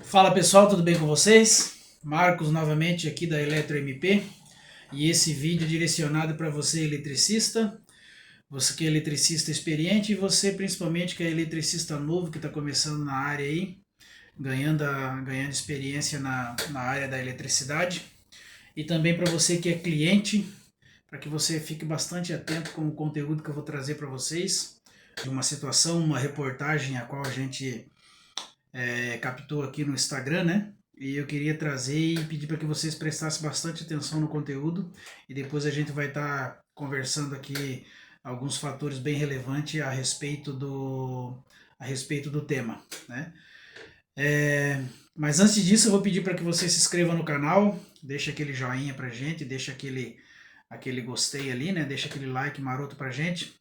Fala pessoal, tudo bem com vocês? Marcos novamente aqui da Eletro MP e esse vídeo é direcionado para você eletricista, você que é eletricista experiente e você principalmente que é eletricista novo que está começando na área aí, ganhando experiência na área da eletricidade e também para você que é cliente, para que você fique bastante atento com o conteúdo que eu vou trazer para vocês, de uma situação, uma reportagem a qual a gente captou aqui no Instagram, né? E eu queria trazer e pedir para que vocês prestassem bastante atenção no conteúdo e depois a gente vai estar conversando aqui alguns fatores bem relevantes a respeito do tema, né? Mas antes disso eu vou pedir para que você se inscreva no canal, deixa aquele joinha pra gente, deixa aquele gostei ali, né? Deixa aquele like maroto pra gente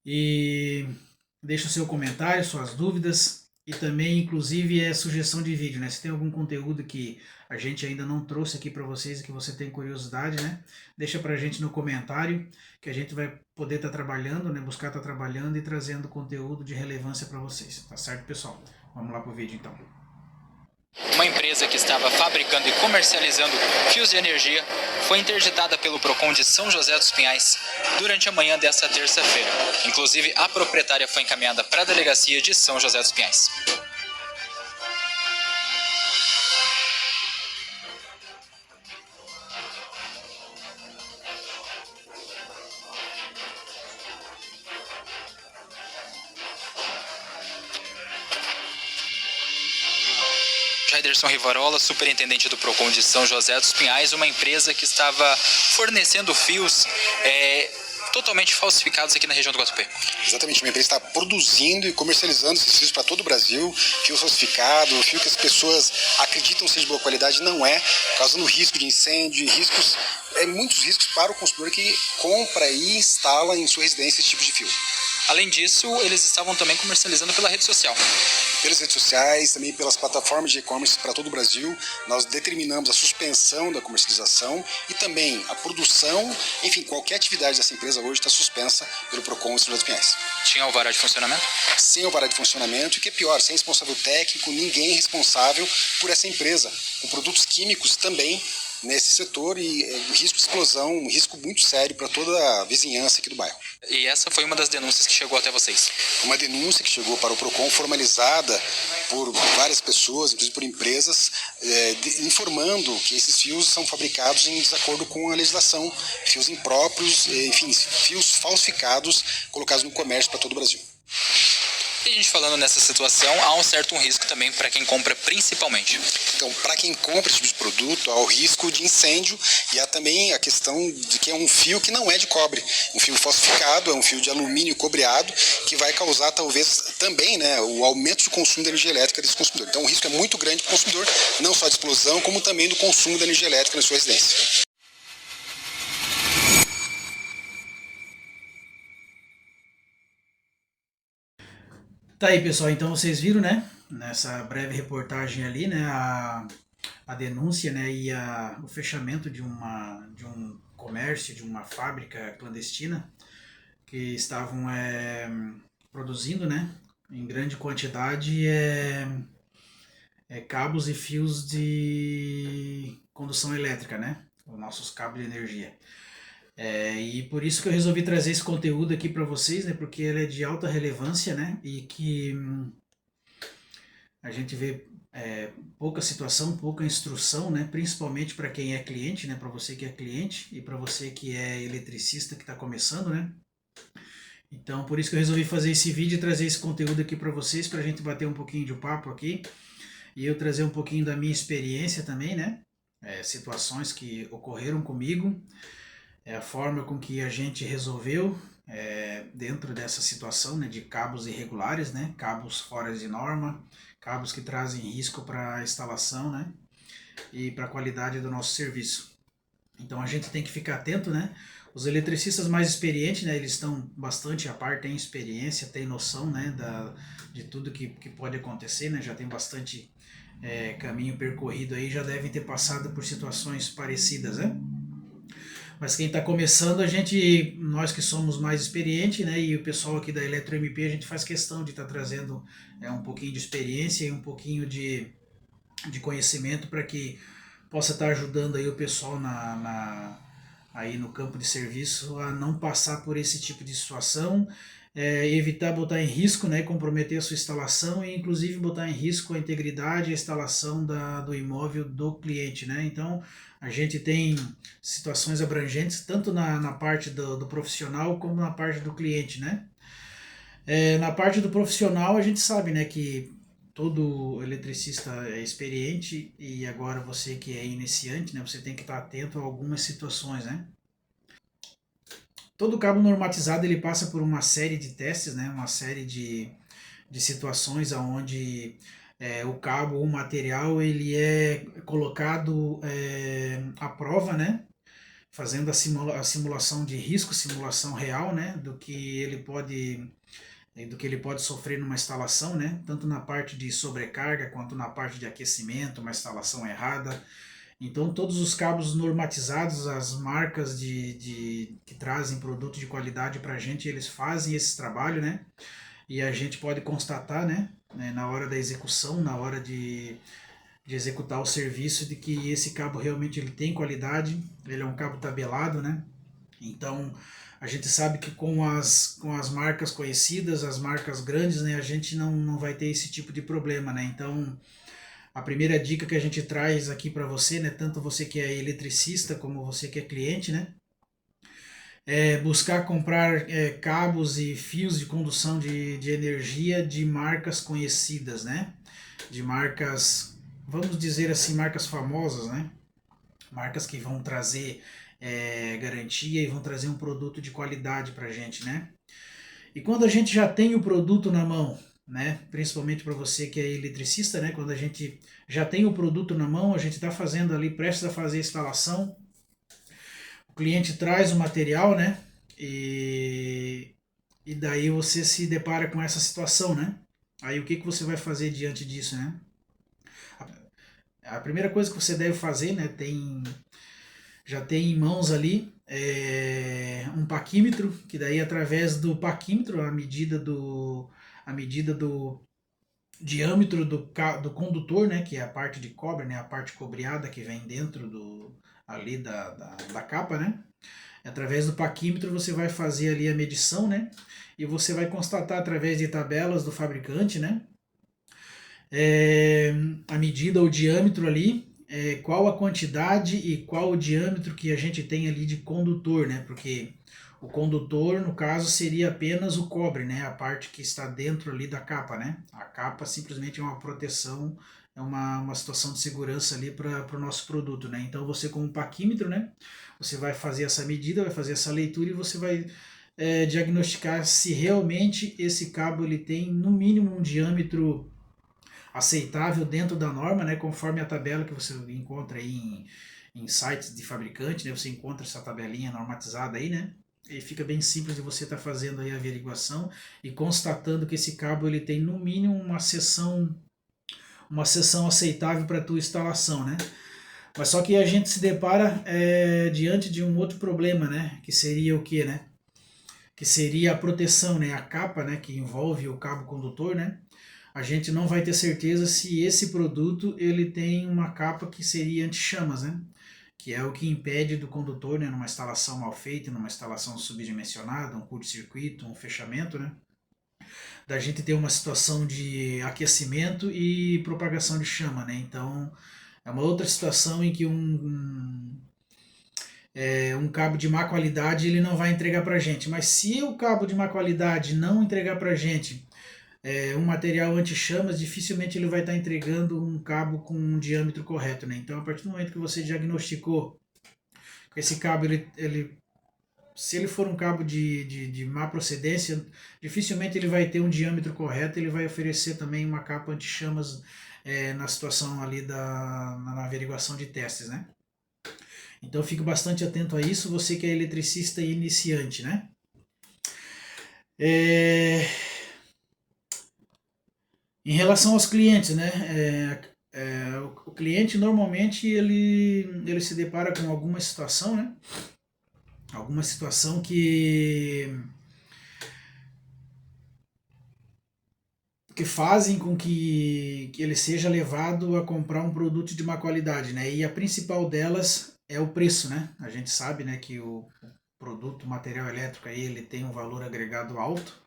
e deixa o seu comentário, suas dúvidas e também, inclusive, sugestão de vídeo, né? Se tem algum conteúdo que a gente ainda não trouxe aqui para vocês e que você tem curiosidade, né? Deixa pra gente no comentário que a gente vai poder estar trabalhando, né? Buscar estar trabalhando e trazendo conteúdo de relevância para vocês, tá certo, pessoal? Vamos lá pro vídeo então. Uma empresa que estava fabricando e comercializando fios de energia foi interditada pelo Procon de São José dos Pinhais durante a manhã desta terça-feira. Inclusive, a proprietária foi encaminhada para a delegacia de São José dos Pinhais. Jaiderson Rivarola, superintendente do Procon de São José dos Pinhais, uma empresa que estava fornecendo fios totalmente falsificados aqui na região do Guatupê. Exatamente, uma empresa está produzindo e comercializando esses fios para todo o Brasil, fio falsificado, fio que as pessoas acreditam ser de boa qualidade, não é, causando risco de incêndio, muitos riscos para o consumidor que compra e instala em sua residência esse tipo de fio. Além disso, eles estavam também comercializando pela rede social. Pelas redes sociais, também pelas plataformas de e-commerce para todo o Brasil, nós determinamos a suspensão da comercialização e também a produção, enfim, qualquer atividade dessa empresa hoje está suspensa pelo Procon de São José dos Pinhais. Tinha alvará de funcionamento? Sem alvará de funcionamento e, o que é pior, sem responsável técnico, ninguém responsável por essa empresa, com produtos químicos também nesse setor e risco de explosão, um risco muito sério para toda a vizinhança aqui do bairro. E essa foi uma das denúncias que chegou até vocês? Uma denúncia que chegou para o Procon, formalizada por várias pessoas, inclusive por empresas, informando que esses fios são fabricados em desacordo com a legislação, fios impróprios, enfim, fios falsificados colocados no comércio para todo o Brasil. E a gente falando nessa situação, há um certo risco também para quem compra principalmente. Então, para quem compra esse tipo de produto, há o risco de incêndio e há também a questão de que é um fio que não é de cobre. Um fio falsificado, é um fio de alumínio cobreado, que vai causar talvez também, né, o aumento do consumo de energia elétrica desse consumidor. Então, o risco é muito grande para o consumidor, não só de explosão, como também do consumo da energia elétrica na sua residência. Tá aí, pessoal, então vocês viram, né? Nessa breve reportagem ali, né? A denúncia, né? E o fechamento de um comércio, de uma fábrica clandestina que estavam produzindo, né? Em grande quantidade cabos e fios de condução elétrica, né? Os nossos cabos de energia. E por isso que eu resolvi trazer esse conteúdo aqui para vocês, né? Porque ele é de alta relevância, né? E que a gente vê pouca situação, pouca instrução, né? Principalmente para quem é cliente, né? Para você que é cliente e para você que é eletricista que está começando, né? Então, por isso que eu resolvi fazer esse vídeo e trazer esse conteúdo aqui para vocês, para a gente bater um pouquinho de papo aqui e eu trazer um pouquinho da minha experiência também, né? Situações que ocorreram comigo. A forma com que a gente resolveu dentro dessa situação, né, de cabos irregulares, né, cabos fora de norma, cabos que trazem risco para a instalação, né, e para a qualidade do nosso serviço. Então a gente tem que ficar atento, né? Os eletricistas mais experientes, né, eles estão bastante a par, têm experiência, têm noção, né, de tudo que pode acontecer, né, já tem bastante caminho percorrido aí, já devem ter passado por situações parecidas, né? Mas quem está começando, nós que somos mais experientes, né, e o pessoal aqui da Eletro MP, a gente faz questão de estar trazendo um pouquinho de experiência e um pouquinho de de conhecimento para que possa estar ajudando aí o pessoal aí no campo de serviço a não passar por esse tipo de situação, evitar botar em risco, né, comprometer a sua instalação e inclusive botar em risco a integridade e a instalação do imóvel do cliente, né? Então a gente tem situações abrangentes tanto na parte do profissional como na parte do cliente, né? Na parte do profissional a gente sabe, né, que todo eletricista é experiente e agora você que é iniciante, né, você tem que estar atento a algumas situações, né? Todo cabo normatizado ele passa por uma série de testes, né, uma série de situações onde o cabo, o material, ele é colocado à prova, né, fazendo a simulação de risco, simulação real, né, do que ele pode sofrer numa instalação, né? Tanto na parte de sobrecarga quanto na parte de aquecimento, uma instalação errada. Então, todos os cabos normatizados, as marcas que trazem produto de qualidade para a gente, eles fazem esse trabalho, né? E a gente pode constatar, né? Na hora da execução, na hora de executar o serviço, de que esse cabo realmente ele tem qualidade, ele é um cabo tabelado, né? Então, a gente sabe que com as marcas conhecidas, as marcas grandes, né, a gente não vai ter esse tipo de problema, né? Então, a primeira dica que a gente traz aqui para você, né, tanto você que é eletricista como você que é cliente, né, é buscar comprar cabos e fios de condução de energia de marcas conhecidas, né? De marcas, vamos dizer assim, marcas famosas, né? Marcas que vão trazer garantia e vão trazer um produto de qualidade para a gente, né? E quando a gente já tem o produto na mão, né? Principalmente para você que é eletricista, né? Quando a gente já tem o produto na mão, a gente está fazendo ali, prestes a fazer a instalação, o cliente traz o material, né? E daí você se depara com essa situação, né? Aí o que você vai fazer diante disso, né? A primeira coisa que você deve fazer, né? Já tem em mãos ali um paquímetro, que daí através do paquímetro, a medida do diâmetro do condutor, né, que é a parte de cobre, né, a parte cobreada que vem dentro ali da capa, né? Através do paquímetro você vai fazer ali a medição, né? E você vai constatar através de tabelas do fabricante, né? A medida, o diâmetro ali, qual a quantidade e qual o diâmetro que a gente tem ali de condutor, né? Porque o condutor, no caso, seria apenas o cobre, né? A parte que está dentro ali da capa, né? A capa simplesmente é uma proteção, é uma situação de segurança ali para o nosso produto, né? Então você com um paquímetro, né? Você vai fazer essa medida, vai fazer essa leitura e você vai diagnosticar se realmente esse cabo ele tem no mínimo um diâmetro aceitável dentro da norma, né, conforme a tabela que você encontra aí em sites de fabricante, né, você encontra essa tabelinha normatizada aí, né, e fica bem simples de você estar fazendo aí a averiguação e constatando que esse cabo ele tem no mínimo uma seção aceitável para a tua instalação, né. Mas só que a gente se depara diante de um outro problema, né, que seria o que, né, que seria a proteção, né, a capa, né, que envolve o cabo condutor, né, a gente não vai ter certeza se esse produto ele tem uma capa que seria anti-chamas, né? Que é o que impede do condutor, né, numa instalação mal feita, numa instalação subdimensionada, um curto-circuito, um fechamento, né? Da gente ter uma situação de aquecimento e propagação de chama, né? Então, é uma outra situação em que um cabo de má qualidade ele não vai entregar para a gente. Mas se o cabo de má qualidade não entregar para a gente um material anti-chamas, dificilmente ele vai estar entregando um cabo com um diâmetro correto, né? Então, a partir do momento que você diagnosticou que esse cabo, se ele for um cabo de má procedência, dificilmente ele vai ter um diâmetro correto, ele vai oferecer também uma capa anti-chamas na situação ali na averiguação de testes, né? Então, fique bastante atento a isso, você que é eletricista e iniciante, né? Em relação aos clientes, né? O cliente normalmente ele se depara com alguma situação, né? Alguma situação que que fazem com que ele seja levado a comprar um produto de má qualidade, né? E a principal delas é o preço, né? A gente sabe, né, que o produto, o material elétrico aí, ele tem um valor agregado alto.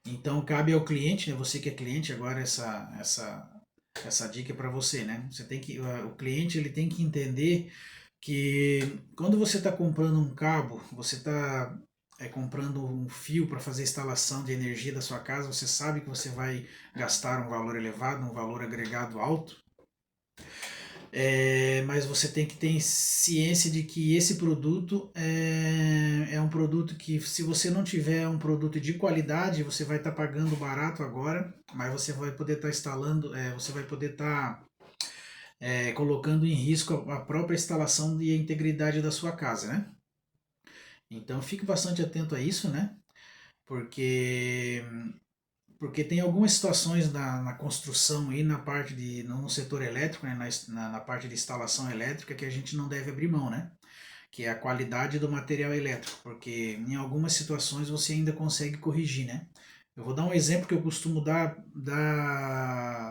Então cabe ao cliente, né? Você que é cliente, agora essa dica é para você, né? Você tem que, o cliente ele tem que entender que quando você está comprando um cabo, você está comprando um fio para fazer a instalação de energia da sua casa, você sabe que você vai gastar um valor elevado, um valor agregado alto, mas você tem que ter ciência de que esse produto é um produto que, se você não tiver um produto de qualidade, você vai estar pagando barato agora, mas você vai poder estar instalando, você vai poder estar colocando em risco a própria instalação e a integridade da sua casa, né? Então fique bastante atento a isso, né? Porque tem algumas situações na construção e na parte no setor elétrico, né? na parte de instalação elétrica, que a gente não deve abrir mão, né? Que é a qualidade do material elétrico, porque em algumas situações você ainda consegue corrigir, né? Eu vou dar um exemplo que eu costumo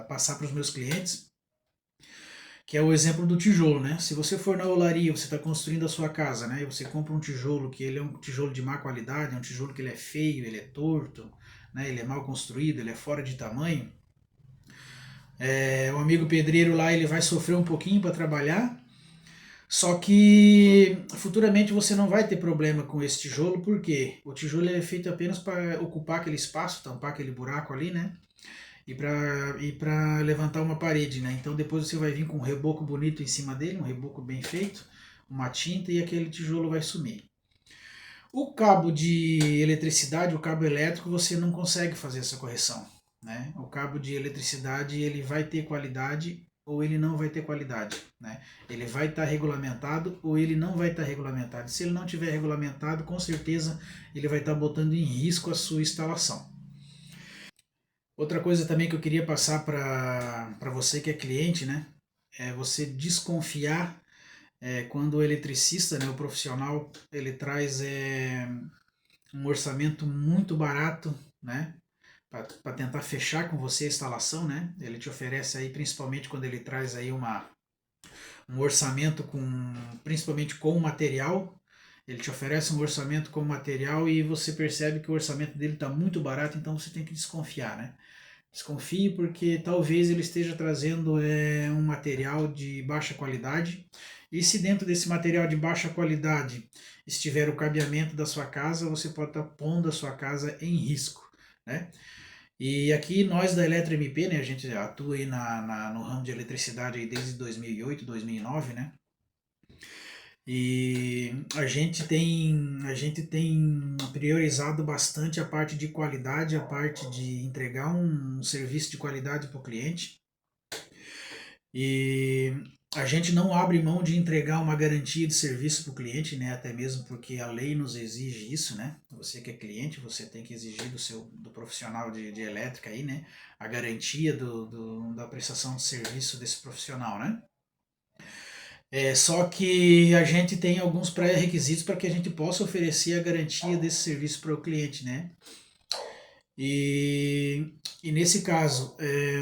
passar para os meus clientes, que é o exemplo do tijolo, né? Se você for na olaria, você está construindo a sua casa, né? E você compra um tijolo que ele é um tijolo de má qualidade, é um tijolo que ele é feio, ele é torto, né? Ele é mal construído, ele é fora de tamanho. O amigo pedreiro lá, ele vai sofrer um pouquinho para trabalhar, só que futuramente você não vai ter problema com esse tijolo, porque o tijolo é feito apenas para ocupar aquele espaço, tampar aquele buraco ali, né? E para levantar uma parede, né? Então depois você vai vir com um reboco bonito em cima dele, um reboco bem feito, uma tinta, e aquele tijolo vai sumir. O cabo de eletricidade, o cabo elétrico, você não consegue fazer essa correção, né? O cabo de eletricidade, ele vai ter qualidade ou ele não vai ter qualidade, né? Ele vai estar regulamentado ou ele não vai estar regulamentado. Se ele não tiver regulamentado, com certeza ele vai estar botando em risco a sua instalação. Outra coisa também que eu queria passar para você que é cliente, né? É você desconfiar quando o eletricista, né, o profissional, ele traz um orçamento muito barato, né? Para tentar fechar com você a instalação, né? Ele te oferece aí, principalmente quando ele traz aí um orçamento principalmente com material. Ele te oferece um orçamento com material e você percebe que o orçamento dele está muito barato, então você tem que desconfiar, né? Desconfie, porque talvez ele esteja trazendo um material de baixa qualidade, e se dentro desse material de baixa qualidade estiver o cabeamento da sua casa, você pode estar pondo a sua casa em risco, né? E aqui nós da EletroMP, né, a gente atua aí no ramo de eletricidade aí desde 2008, 2009, né? E a gente tem priorizado bastante a parte de qualidade, a parte de entregar um serviço de qualidade para o cliente. E a gente não abre mão de entregar uma garantia de serviço para o cliente, né? Até mesmo porque a lei nos exige isso, né? Você que é cliente, você tem que exigir do profissional de elétrica aí, né? A garantia da prestação de serviço desse profissional, né? Só que a gente tem alguns pré-requisitos para que a gente possa oferecer a garantia desse serviço para o cliente, né? E nesse caso,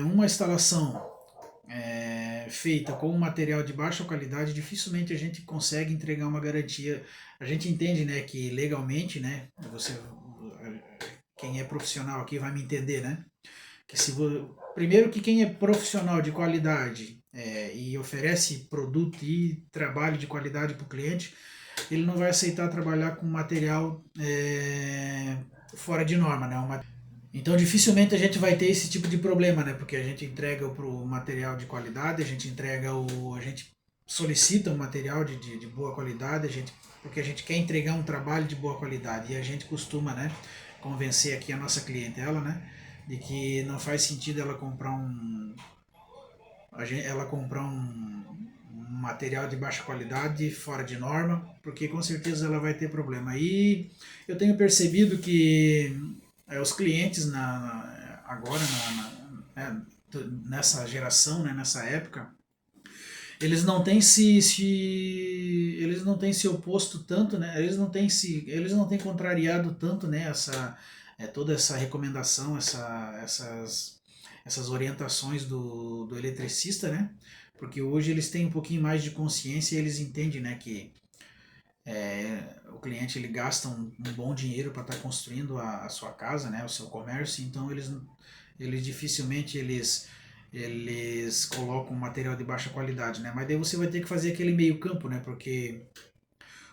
uma instalação feita com um material de baixa qualidade, dificilmente a gente consegue entregar uma garantia. A gente entende, né, que legalmente, né, quem é profissional aqui vai me entender, né? Primeiro que quem é profissional de qualidade e oferece produto e trabalho de qualidade para o cliente, ele não vai aceitar trabalhar com material fora de norma, né? Então dificilmente a gente vai ter esse tipo de problema, né? Porque a gente entrega o material de qualidade, a gente solicita um material de boa qualidade, porque a gente quer entregar um trabalho de boa qualidade, e a gente costuma, né, convencer aqui a nossa clientela, né, de que não faz sentido ela comprar um material de baixa qualidade, fora de norma, porque com certeza ela vai ter problema. E eu tenho percebido que os clientes agora, nessa geração, né, nessa época, eles não têm se oposto tanto, né? Eles não têm contrariado tanto, né, toda essa recomendação, essas orientações do eletricista, né? Porque hoje eles têm um pouquinho mais de consciência e eles entendem, né, que o cliente ele gasta um bom dinheiro para estar construindo a sua casa, né, o seu comércio, então eles dificilmente eles colocam material de baixa qualidade, né? Mas daí você vai ter que fazer aquele meio campo, né? Porque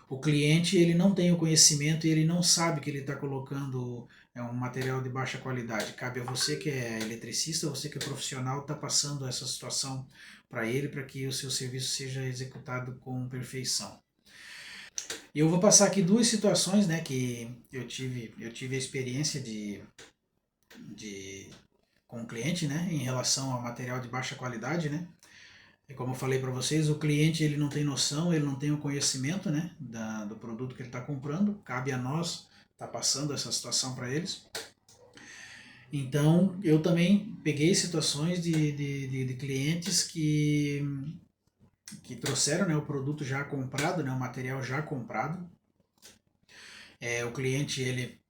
o cliente ele não tem o conhecimento e ele não sabe que ele está colocando um material de baixa qualidade. Cabe a você que é eletricista, você que é profissional, tá passando essa situação para ele, para que o seu serviço seja executado com perfeição. E eu vou passar aqui duas situações, né, que eu tive a experiência com o cliente, né, em relação ao material de baixa qualidade, né. E como eu falei para vocês, o cliente ele não tem noção, ele não tem o conhecimento, né, do produto que ele está comprando. Cabe a nós estar passando essa situação para eles. Então, eu também peguei situações de clientes que trouxeram, né, o produto já comprado, né, o material já comprado. O cliente ele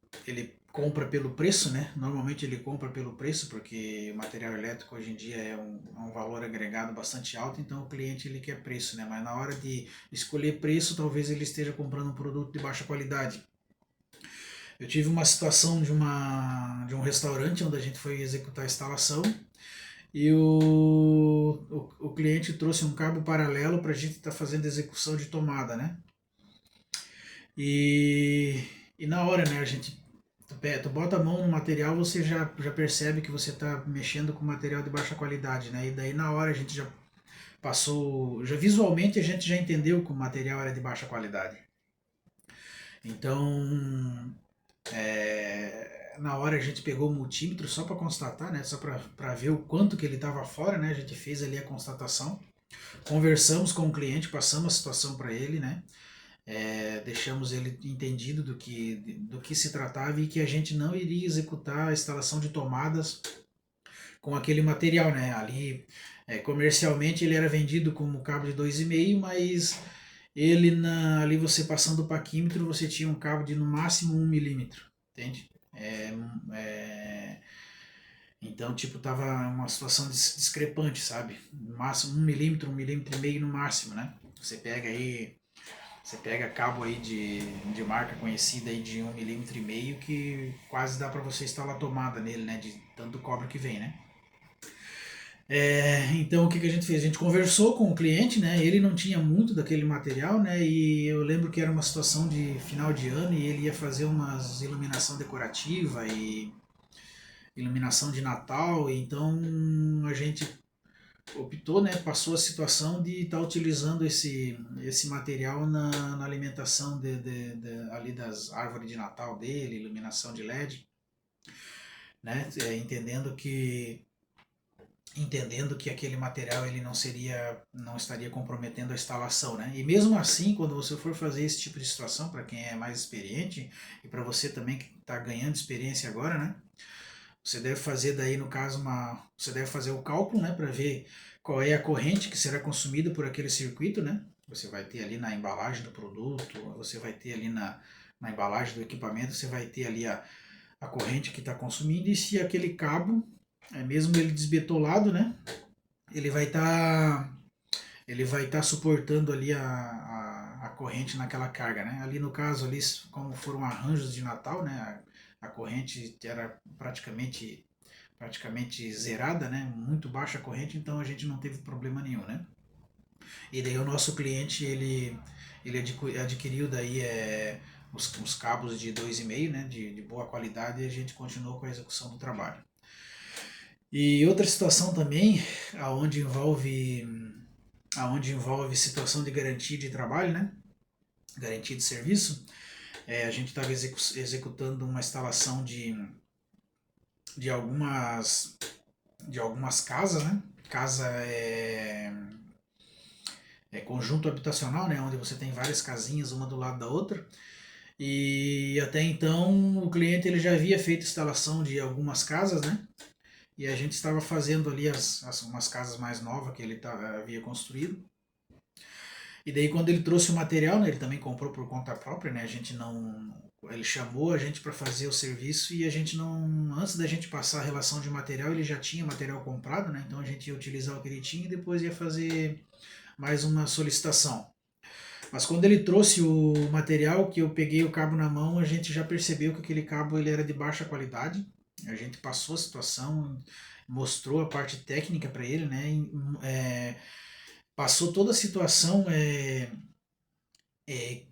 compra pelo preço, né? Normalmente ele compra pelo preço, porque o material elétrico hoje em dia é um valor agregado bastante alto, então o cliente ele quer preço, né? Mas na hora de escolher preço, talvez ele esteja comprando um produto de baixa qualidade. Eu tive uma situação de um restaurante onde a gente foi executar a instalação e o cliente trouxe um cabo paralelo para a gente estar fazendo execução de tomada, né? E na hora, né, tu bota a mão no material, você já percebe que você está mexendo com material de baixa qualidade, né? E daí na hora a gente já passou, já visualmente a gente já entendeu que o material era de baixa qualidade. Então, na hora a gente pegou o multímetro só para constatar, né? Só para ver o quanto que ele estava fora, né? A gente fez ali a constatação, conversamos com o cliente, passamos a situação para ele, né? Deixamos ele entendido do que se tratava e que a gente não iria executar a instalação de tomadas com aquele material, né? Ali, comercialmente ele era vendido como cabo de 2,5, mas ali você passando o paquímetro, você tinha um cabo de no máximo 1 milímetro, entende? Então, tipo, tava uma situação discrepante, sabe? No máximo 1 milímetro, 1,5 milímetros no máximo, né? Você pega cabo aí de marca conhecida aí de 1,5 milímetros que quase dá para você instalar tomada nele, né? De tanto cobre que vem, né? Então o que a gente fez? A gente conversou com o cliente, né? Ele não tinha muito daquele material, né? E eu lembro que era uma situação de final de ano e ele ia fazer umas iluminação decorativa e iluminação de Natal, então a gente optou, né, passou a situação de estar utilizando esse material na alimentação ali das árvores de Natal dele, iluminação de LED, né, entendendo que aquele material ele não estaria comprometendo a instalação, né? E mesmo assim, quando você for fazer esse tipo de situação, para quem é mais experiente e para você também que está ganhando experiência agora, né? Você deve fazer daí, no caso, você deve fazer o cálculo, né, para ver qual é a corrente que será consumida por aquele circuito, né? Você vai ter ali na embalagem do produto, você vai ter ali na embalagem do equipamento, você vai ter ali a corrente que está consumindo e se aquele cabo, mesmo ele desbetolado, né, ele vai estar suportando ali a corrente naquela carga, né? Ali no caso, ali, como foram arranjos de Natal, né, a corrente era praticamente zerada, né? Muito baixa a corrente, então a gente não teve problema nenhum, né? E daí o nosso cliente, ele adquiriu daí os cabos de 2,5, né? De boa qualidade e a gente continuou com a execução do trabalho. E outra situação também, aonde envolve situação de garantia de trabalho, né? Garantia de serviço. A gente estava executando uma instalação de algumas casas, né? Casa é conjunto habitacional, né? Onde você tem várias casinhas uma do lado da outra. E até então o cliente ele já havia feito instalação de algumas casas, né? E a gente estava fazendo ali umas casas mais novas que ele havia construído. E daí quando ele trouxe o material, né, ele também comprou por conta própria, né? A gente não, ele chamou a gente para fazer o serviço e a gente não, antes da gente passar a relação de material, ele já tinha material comprado, né? Então a gente ia utilizar o que ele tinha e depois ia fazer mais uma solicitação. Mas quando ele trouxe o material, que eu peguei o cabo na mão, a gente já percebeu que aquele cabo ele era de baixa qualidade. A gente passou a situação, mostrou a parte técnica para ele, né? Passou toda a situação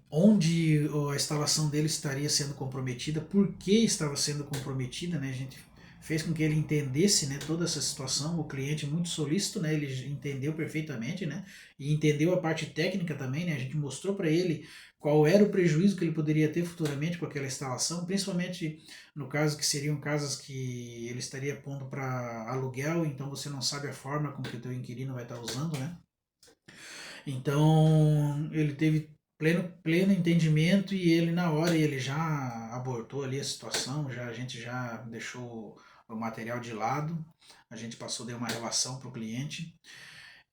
onde a instalação dele estaria sendo comprometida, por que estava sendo comprometida, né? A gente fez com que ele entendesse, né, toda essa situação. O cliente muito solícito, né, ele entendeu perfeitamente, né, e entendeu a parte técnica também, né. A gente mostrou para ele qual era o prejuízo que ele poderia ter futuramente com aquela instalação, principalmente no caso que seriam casas que ele estaria pondo para aluguel, então você não sabe a forma com que o teu inquilino vai estar usando, né. Então ele teve pleno entendimento e ele na hora ele já abortou ali a situação, já a gente já deixou o material de lado, a gente passou deu uma relação para o cliente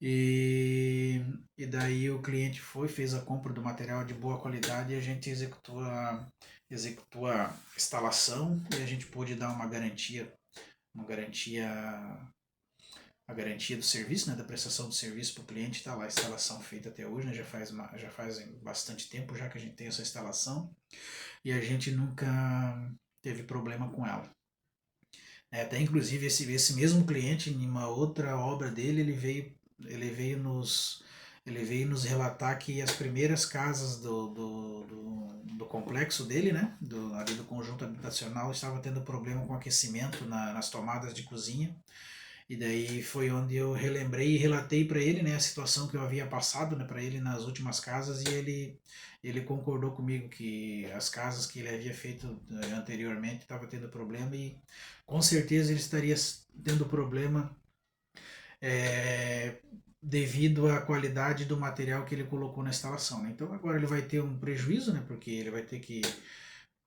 e, e daí o cliente fez a compra do material de boa qualidade e a gente executou a instalação e a gente pôde dar uma garantia a garantia do serviço, né, da prestação do serviço para o cliente. Está lá a instalação feita até hoje, né, já faz bastante tempo já que a gente tem essa instalação e a gente nunca teve problema com ela. Até inclusive esse mesmo cliente, em uma outra obra dele, ele veio nos relatar que as primeiras casas do complexo dele, né, ali do conjunto habitacional, estava tendo problema com aquecimento nas tomadas de cozinha. E daí foi onde eu relembrei e relatei para ele, né, a situação que eu havia passado, né, para ele nas últimas casas e ele concordou comigo que as casas que ele havia feito anteriormente estavam tendo problema e com certeza ele estaria tendo problema é, devido à qualidade do material que ele colocou na instalação, né? Então agora ele vai ter um prejuízo, né, porque ele vai ter que,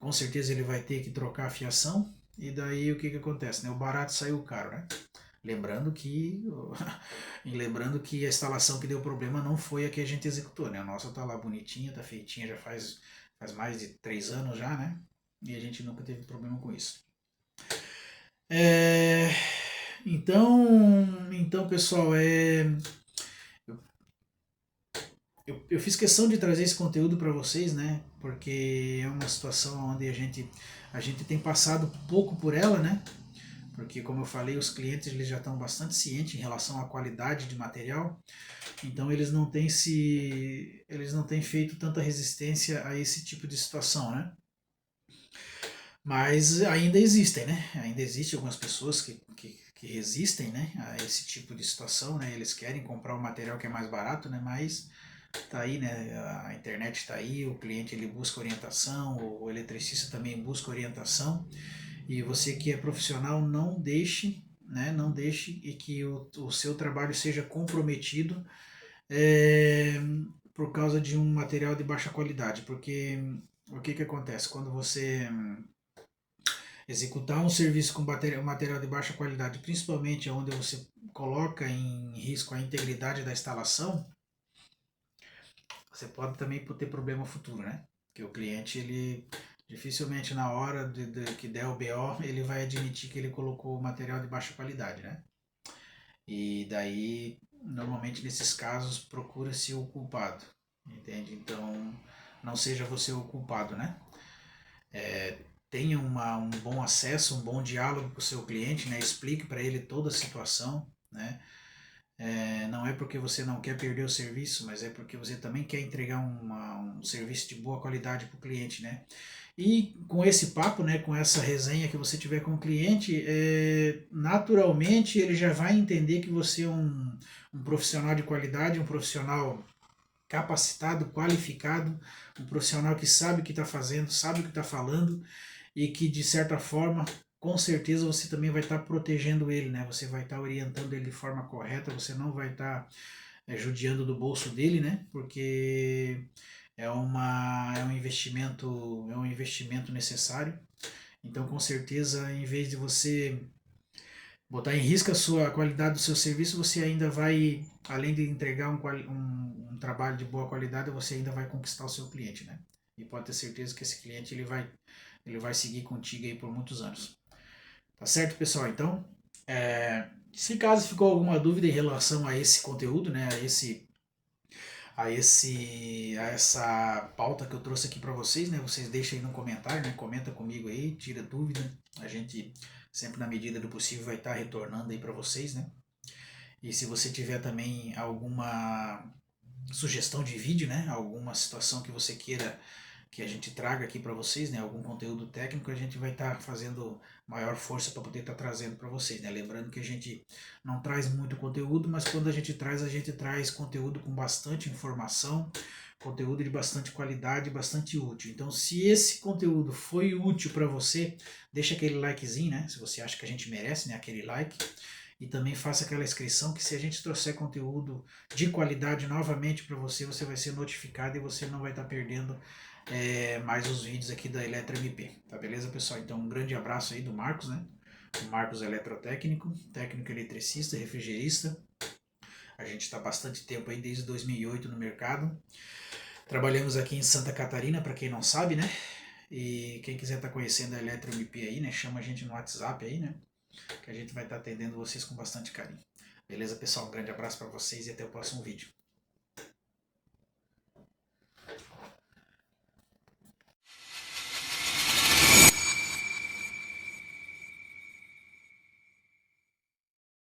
com certeza ele vai ter que trocar a fiação e daí o que acontece, né? O barato saiu caro, né? Lembrando que, lembrando que a instalação que deu problema não foi a que a gente executou, né? A nossa tá lá bonitinha, tá feitinha, já faz mais de 3 anos já, né? E a gente nunca teve problema com isso. Então pessoal, eu fiz questão de trazer esse conteúdo para vocês, né? Porque é uma situação onde a gente tem passado pouco por ela, né? Porque como eu falei, os clientes eles já estão bastante cientes em relação à qualidade de material, então eles não têm feito tanta resistência a esse tipo de situação, né? Mas ainda existem, né? Ainda existem algumas pessoas que resistem, né, a esse tipo de situação, né? Eles querem comprar um material que é mais barato, né? Mas tá aí, né? A internet está aí, o cliente ele busca orientação, o eletricista também busca orientação. E você que é profissional, não deixe, né, não deixe e que o seu trabalho seja comprometido é, por causa de um material de baixa qualidade, porque o que acontece? Quando você executar um serviço com material de baixa qualidade, principalmente onde você coloca em risco a integridade da instalação, você pode também ter problema futuro, né? Porque o cliente, ele dificilmente na hora que der o BO, ele vai admitir que ele colocou material de baixa qualidade, né? E daí, normalmente nesses casos, procura-se o culpado, entende? Então, não seja você o culpado, né? Tenha um bom acesso, um bom diálogo com o seu cliente, né? Explique para ele toda a situação, né? Não é porque você não quer perder o serviço, mas é porque você também quer entregar um serviço de boa qualidade para o cliente, né? E com esse papo, né, com essa resenha que você tiver com o cliente, naturalmente ele já vai entender que você é um profissional de qualidade, um profissional capacitado, qualificado, um profissional que sabe o que está fazendo, sabe o que está falando e que de certa forma, com certeza você também vai estar protegendo ele, né? Você vai estar orientando ele de forma correta, você não vai estar judiando do bolso dele, né? Porque é um investimento necessário. Então, com certeza, em vez de você botar em risco a qualidade do seu serviço, você ainda vai, além de entregar um trabalho de boa qualidade, você ainda vai conquistar o seu cliente, né? E pode ter certeza que esse cliente ele vai seguir contigo aí por muitos anos. Tá certo, pessoal? Então, se caso ficou alguma dúvida em relação a esse conteúdo, né, a essa pauta que eu trouxe aqui para vocês, né, vocês deixem aí no comentário, né, comenta comigo aí, tira dúvida, a gente sempre na medida do possível vai estar retornando aí para vocês, né? E se você tiver também alguma sugestão de vídeo, né, alguma situação que você queira que a gente traga aqui para vocês, né, algum conteúdo técnico, a gente vai estar fazendo maior força para poder estar trazendo para vocês, né? Lembrando que a gente não traz muito conteúdo, mas quando a gente traz conteúdo com bastante informação, conteúdo de bastante qualidade, bastante útil. Então, se esse conteúdo foi útil para você, deixa aquele likezinho, né? Se você acha que a gente merece, né, aquele like. E também faça aquela inscrição que se a gente trouxer conteúdo de qualidade novamente para você, você vai ser notificado e você não vai estar perdendo mais os vídeos aqui da Eletra MP. Tá beleza, pessoal? Então um grande abraço aí do Marcos, né? O Marcos eletrotécnico, técnico eletricista, refrigerista. A gente está bastante tempo aí, desde 2008 no mercado. Trabalhamos aqui em Santa Catarina, para quem não sabe, né? E quem quiser estar conhecendo a Eletra MP aí, né? Chama a gente no WhatsApp aí, né? Que a gente vai estar atendendo vocês com bastante carinho. Beleza, pessoal? Um grande abraço para vocês e até o próximo vídeo.